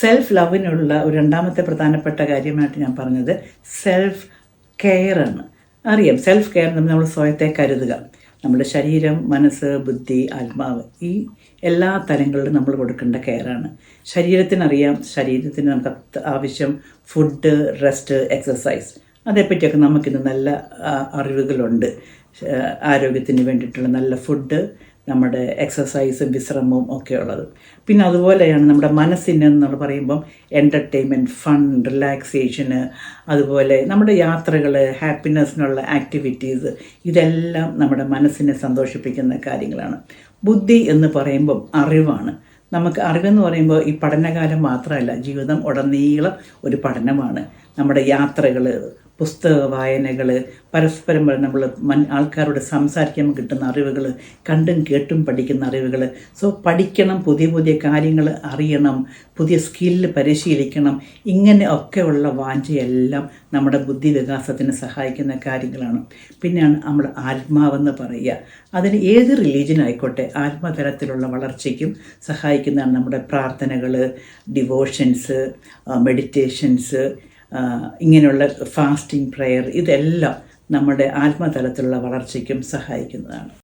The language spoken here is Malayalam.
സെൽഫ് ലവിനുള്ള ഒരു രണ്ടാമത്തെ പ്രധാനപ്പെട്ട കാര്യമായിട്ട് ഞാൻ പറഞ്ഞത് സെൽഫ് കെയറാണ്. അറിയാം, സെൽഫ് കെയർ നമ്മൾ സ്വയത്തെ കരുതുക. നമ്മുടെ ശരീരം, മനസ്സ്, ബുദ്ധി, ആത്മാവ്, ഈ എല്ലാ തലങ്ങളിലും നമ്മൾ കൊടുക്കേണ്ട കെയറാണ്. ശരീരത്തിനറിയാം, ശരീരത്തിന് നമുക്ക് ആവശ്യം ഫുഡ്, റെസ്റ്റ്, എക്സസൈസ്. അതേപ്പറ്റിയൊക്കെ നമുക്കിന്ന് നല്ല അറിവുകളുണ്ട്. ആരോഗ്യത്തിന് വേണ്ടിയിട്ടുള്ള നല്ല ഫുഡ്, നമ്മുടെ എക്സസൈസും വിശ്രമവും ഒക്കെ ഉള്ളത്. പിന്നെ അതുപോലെയാണ് നമ്മുടെ മനസ്സിന് നമ്മൾ പറയുമ്പം എൻ്റർടൈൻമെൻറ്റ്, ഫൺ, റിലാക്സേഷന്, അതുപോലെ നമ്മുടെ യാത്രകൾ, ഹാപ്പിനെസ്സിനുള്ള ആക്ടിവിറ്റീസ്, ഇതെല്ലാം നമ്മുടെ മനസ്സിനെ സന്തോഷിപ്പിക്കുന്ന കാര്യങ്ങളാണ്. ബുദ്ധി എന്ന് പറയുമ്പം അറിവാണ്. നമുക്ക് അറിവെന്ന് പറയുമ്പോൾ ഈ പഠനകാലം മാത്രമല്ല, ജീവിതം ഉടനീളം ഒരു പഠനമാണ്. നമ്മുടെ യാത്രകൾ, പുസ്തക വായനകൾ, പരസ്പരം നമ്മൾ ആൾക്കാരോട് സംസാരിക്കുമ്പോൾ കിട്ടുന്ന അറിവുകൾ, കണ്ടും കേട്ടും പഠിക്കുന്ന അറിവുകൾ. സോ പഠിക്കണം, പുതിയ പുതിയ കാര്യങ്ങൾ അറിയണം, പുതിയ സ്കില്ല് പരിശീലിക്കണം. ഇങ്ങനെ ഒക്കെയുള്ള വാഞ്ചയെല്ലാം നമ്മുടെ ബുദ്ധി വികാസത്തിന് സഹായിക്കുന്ന കാര്യങ്ങളാണ്. പിന്നെയാണ് നമ്മൾ ആത്മാവെന്ന് പറയുക. അതിന് ഏത് റിലീജിയൻ ആയിക്കോട്ടെ, ആത്മതലത്തിലുള്ള വളർച്ചയ്ക്കും സഹായിക്കുന്നതാണ് നമ്മുടെ പ്രാർത്ഥനകൾ, ഡിവോഷൻസ്, മെഡിറ്റേഷൻസ്, ഇങ്ങനെയുള്ള ഫാസ്റ്റിംഗ്, പ്രെയർ, ഇതെല്ലാം നമ്മുടെ ആത്മതലത്തിലുള്ള വളർച്ചയ്ക്കും സഹായിക്കുന്നതാണ്.